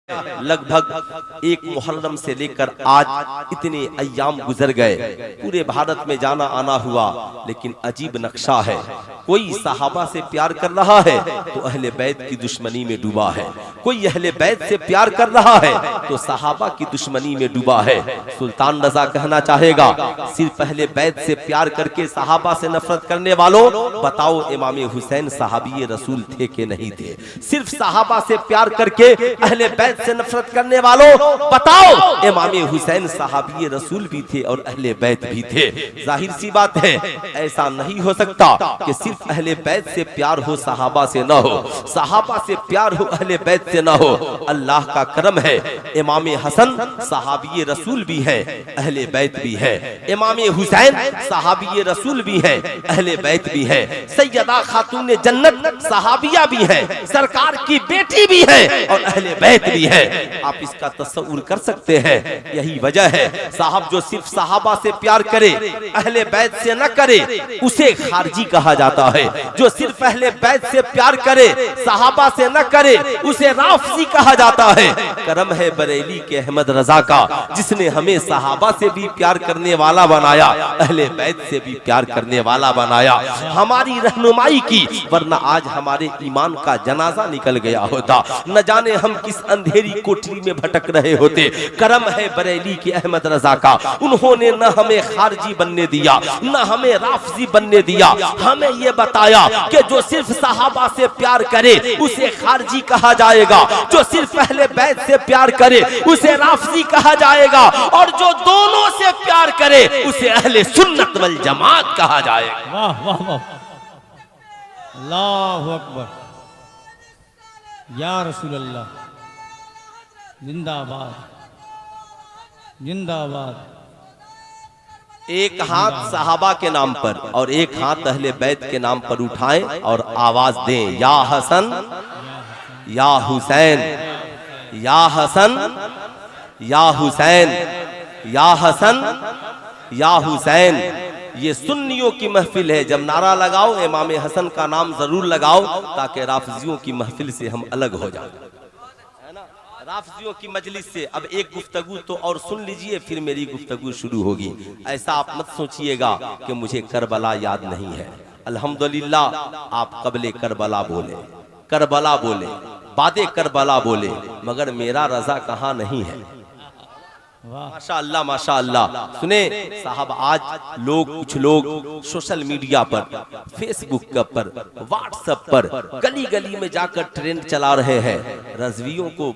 लगभग एक मुहर्रम से लेकर आज इतने अय्याम गुजर गए, पूरे भारत में जाना आना हुआ, लेकिन अजीब नक्शा है। कोई सहाबा से प्यार कर रहा है तो अहले बैत की दुश्मनी में डूबा है, कोई अहले बैत से प्यार कर रहा है तो सहाबा की दुश्मनी में डूबा है। सुल्तान रजा कहना चाहेगा, सिर्फ अहले बैत से प्यार करके सहाबा से नफरत करने वालों, बताओ इमाम हुसैन सहाबी रसूल थे कि नहीं थे? सिर्फ सहाबा से प्यार करके अहले बैत से नफरत करने वालों, बताओ इमाम हुसैन सहाबी रसूल भी थे और अहले बैत भी थे। जाहिर सी बात है, ऐसा नहीं हो सकता कि सिर्फ अहले बैत से प्यार हो सहाबा से ना हो, सहाबा से प्यार हो अहले बैत से ना हो। अल्लाह का करम है, इमाम हसन सहाबी रसूल भी है, अहले बैत भी है। इमाम हुसैन सहाबी रसूल भी है, अहले बैत भी है। सैयदा खातून जन्नत सहाबिया भी है, सरकार की बेटी भी है और अहले बैत भी है। आप इसका तस्वुर कर सकते हैं? यही वजह है, साहब जो सिर्फ सहाबा से प्यार करे अहले बैत से न करे उसे खारजी कहा जाता है, जो सिर्फ अहले बैत से प्यार करे सहाबा से न करे उसे राफजी कहा जाता है। करम है बरेली के अहमद रजा का, जिसने हमें सहाबा से भी प्यार करने वाला बनाया, अहले बैत से भी प्यार करने वाला बनाया, हमारी रहनुमाई की, वरना आज हमारे ईमान का जनाजा निकल गया होता, न जाने हम किस अंधेरी कोठरी में भटक रहे होते। करम है बरेली के अहमद रजा का, उन्होंने न हमें खारजी बनने दिया न हमें राफजी बनने दिया, हमें ये बताया कि जो सिर्फ सहाबा से प्यार करे उसे खारजी कहा जाएगा, जो सिर्फ अहले बैत से प्यार करे उसे राफजी कहा जाएगा, और जो दोनों से प्यार करे उसे अहले सुन्नत वल जमात कहा जाएगा। वाह वाह वाह, अल्लाहु अकबर, या रसूल अल्लाह, जिंदाबाद जिंदाबाद। एक हाथ सहाबा के नाम पर और एक हाथ अहले बैत के नाम पर उठाएं और आवाज दें, या हसन या हुसैन, या हसन या हुसैन, या हसन या हुसैन। ये सुन्नियों की महफिल है, जब नारा लगाओ इमाम हसन का नाम जरूर लगाओ ताकि राफजियों की महफिल से हम अलग हो जाए, है ना, राफजियों की मजलिस से। अब एक गुफ्तगू तो और सुन लीजिए, फिर मेरी गुफ्तगू शुरू होगी। ऐसा आप मत सोचिएगा कि मुझे करबला याद नहीं है। अल्हम्दुलिल्लाह आप कबले करबला बोले, करबला बोले, बादे करबला बोले, मगर मेरा रजा कहाँ नहीं है। माशा अल्लाह माशा अल्लाह। सुने साहब, आज लोग, कुछ लोग सोशल मीडिया पर, फेसबुक पर, व्हाट्सएप पर गली गली में जाकर ट्रेंड चला रहे हैं, रज़वियों को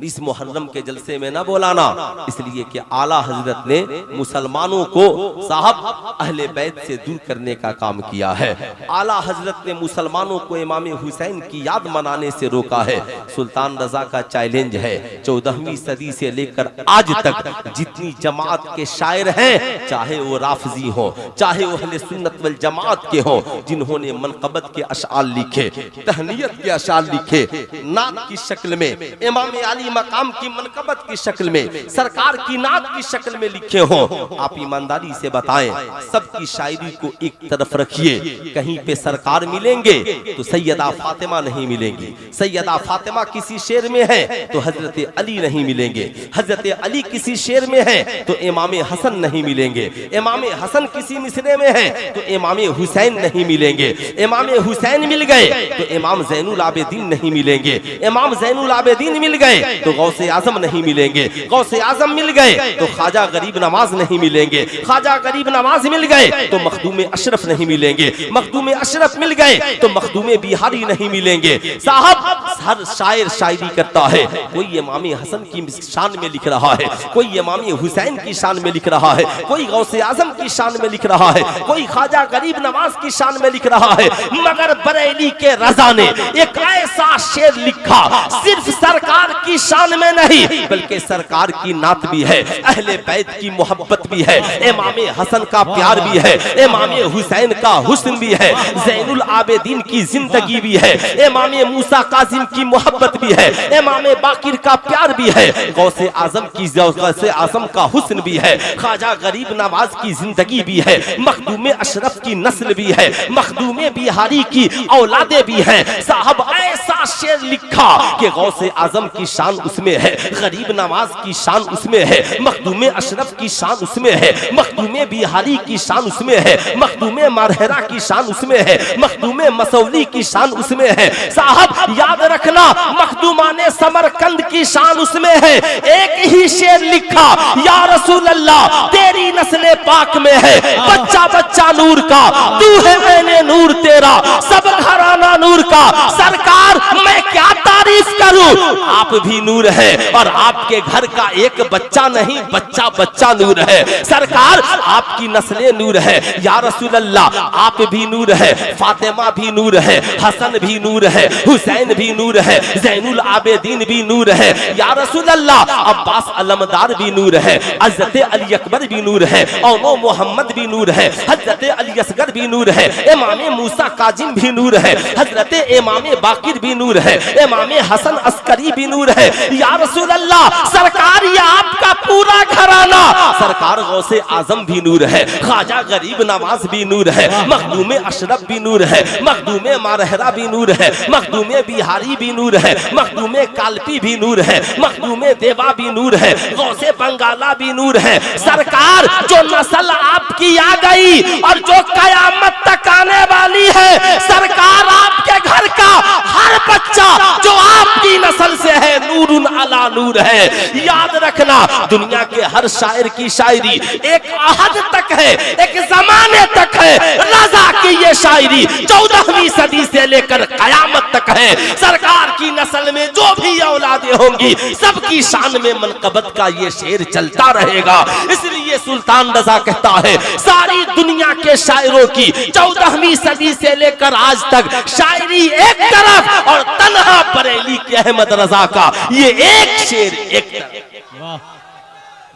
इस मुहर्रम के जलसे में न बोलाना, इसलिए कि आला हजरत ने मुसलमानों को साहब अहले बैत से दूर करने का काम किया है। आला हजरत ने मुसलमानों को इमाम हुसैन की याद मनाने से रोका है। सुल्तान रजा का चैलेंज है, 14वीं सदी से लेकर आज तक जितनी जमात के शायर हैं, चाहे वो राफजी हो, चाहे वो अहले सुन्नत वल जमात के हो, जिन्होंने मनक़बत के अशआर लिखे, तहनियत के अशआर लिखे, नात की शक्ल में, इमाम अली मकाम की मनक़बत की शक्ल में, सरकार की नात की शक्ल में लिखे हो, आप ईमानदारी से बताएं, सबकी शायरी को एक तरफ रखिए। कहीं पे सरकार मिलेंगे तो सैयदा फातिमा नहीं मिलेंगी, सैयदा फातिमा किसी शेर में है तो हजरत अली नहीं मिलेंगे, हजरत अली किसी शेर में है तो इमाम हसन नहीं मिलेंगे, इमाम हसन किसी मिसरे में है तो इमाम हुसैन नहीं मिलेंगे, इमाम हुसैन मिल गए तो इमाम ज़ैनुल आबिदीन नहीं मिलेंगे, इमाम ज़ैनुल आबिदीन मिल गए तो गौसे आजम नहीं मिलेंगे, गौसे आजम मिल गए तो ख्वाजा गरीब नवाज नहीं मिलेंगे, ख्वाजा गरीब नवाज मिल गए तो मखदूम अशरफ नहीं मिलेंगे, मखदूम अशरफ मिल गए तो मखदूम बिहारी नहीं मिलेंगे। साहब, हर शायर शायरी करता है, कोई इमाम हसन की शान में लिख रहा है, कोई इमाम हुसैन की शान में लिख रहा है, कोई गौसे आजम की शान में लिख रहा है, कोई ख्वाजा गरीब नवाज की शान में लिख रहा है, मगर बरेली के रजा ने एक ऐसा शेर लिखा, सिर्फ सरकार की शान में नहीं बल्कि सरकार की नात भी है, अहले बैत की मोहब्बत भी है, इमाम हसन का प्यार भी है, इमाम हुसैन का हुस्न भी है, ज़ैनुल आबिदीन की जिंदगी भी है, इमाम मूसा काजिम की मोहब्बत भी है, इमाम बाकिर का प्यार भी है, गौसे आजम की, गौसे आजम का हुस्न भी है, ख्वाजा गरीब नवाज की जिंदगी भी है, मखदूम अशरफ की नस्ल भी है, मखदूम बिहारी की औलादे भी हैं। साहब, ऐसा शेर लिखा कि गौसे आजम की शान उसमें है, गरीब नवाज की शान उसमें है, मखदूमे अशरफ की शान उसमें है, मखदूमे बिहारी की शान उसमें है, मखदूमे मारहरा की शान उसमें है, मखदूमे मसौली की शान उसमें है। साहब याद रखना, मखदूमाने समरकंद की शान उसमें है। एक ही शेर लिखा, या रसूल अल्लाह तेरी नस्ले पाक में है, बच्चा बच्चा नूर का, तू है मैंने नूर तेरा, सब घराना नूर का। सरकार मैं क्या तारीफ करूं, आप भी नूर है और आपके घर का एक बच्चा नहीं, बच्चा बच्चा नूर है। सरकार आपकी नस्लें नूर है। या रसूल अल्लाह आप भी नूर है, फातिमा भी नूर है, हसन भी नूर है, हुसैन भी नूर है, जैनुल आबेदीन भी नूर है। या रसूल अल्लाह अब्बास अलमदार भी नूर है, हजरत अली अकबर भी नूर है, औनो मोहम्मद भी नूर है, हजरत अली असगर भी नूर है, इमाम मूसा काजिम भी नूर है, हजरत इमाम बाकिर भी नूर है, इमाम हसन अस्करी भी नूर है। या रसूल अल्लाह सरकार ये आपका पूरा घराना, सरकार गौसे आजम भी नूर है, ख्वाजा गरीब नवाज भी नूर है, मखदूमे अशरफ भी नूर है, मखदूमे मारहरा भी नूर है, मखदूमे बिहारी भी नूर है, मखदूमे कालपी भी नूर है, मखदूमे देवा भी नूर है, गौसे बंगाला भी नूर है। सरकार जो नस्ल आपकी आ गई और जो कयामत तक आने वाली है, सरकार आपके घर का हर बच्चा जो आपकी नस्ल से है नूरुन अला नूर है। याद रखना, दुनिया के हर शायर की शायरी एक अहद तक है, एक जमाने तक है। रजा की ये शायरी 14वीं सदी से लेकर कयामत तक है। सरकार की नस्ल में जो भी औलादे होंगी सबकी शान में मनकबत का ये शेर चलता रहेगा। इसलिए सुल्तान रजा कहता है, सारी दुनिया के शायरों की 14वीं सदी से लेकर आज तक शायरी एक तरफ और तन्हा बरेली के अहमद रजा का ये एक शेर एक तरफ। वाह,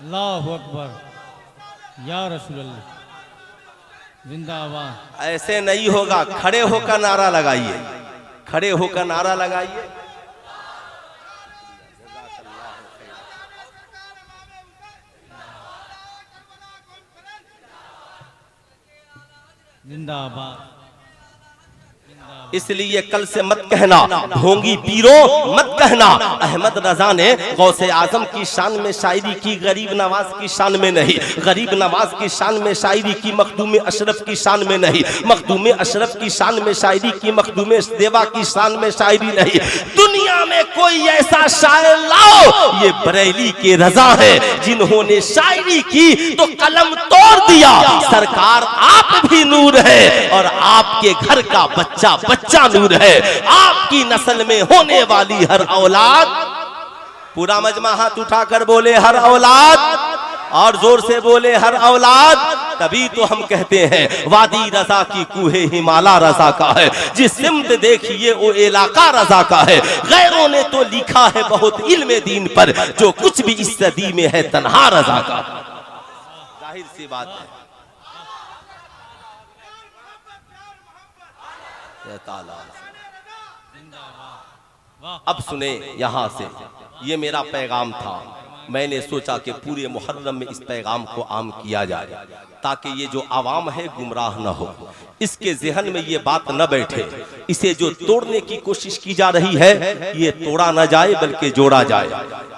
अल्लाहु अकबर, या रसूल अल्लाह जिंदाबाद। ऐसे नहीं होगा, खड़े होकर नारा लगाइए, खड़े होकर नारा लगाइए। जिंदाबाद। इसलिए कल से मत कहना ढोंगी पीरो, मत कहना अहमद रजा ने गौसे आजम की शान में शायरी की, गरीब नवाज की शान में नहीं। गरीब नवाज की शान में शायरी की, मखदूमे अशरफ की शान में नहीं। मखदूमे अशरफ की शान में शायरी की, मखदूमे देवा की शान में शायरी नहीं। दुनिया में कोई ऐसा शायर लाओ, ये बरेली के रजा है जिन्होंने शायरी की तो कलम तोड़ दिया। सरकार आप भी नूर है और आपके घर का बच्चा बच्चा नूर है। आपकी नस्ल में होने वाली हर औलाद, पूरा मजमा हाथ उठाकर बोले हर औलाद, और जोर से बोले हर औलाद। तभी तो हम कहते हैं वादी रजा की कूहे हिमाला रजा का है, जिस सिमत देखिए वो इलाका रजा का है। गैरों ने तो लिखा है बहुत इल्म दीन पर, जो कुछ भी इस सदी में है तन्हा रजा का। जाहिर सी बात है। अब सुने यहां से, ये मेरा पैगाम था। मैंने सोचा कि पूरे मुहर्रम में इस पैगाम को आम किया जाए, ताकि ये जो आवाम है गुमराह न हो, इसके जहन में ये बात न बैठे। इसे जो तोड़ने की कोशिश की जा रही है, ये तोड़ा न जाए बल्कि जोड़ा जाए।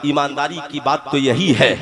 ईमानदारी की बात तो यही है।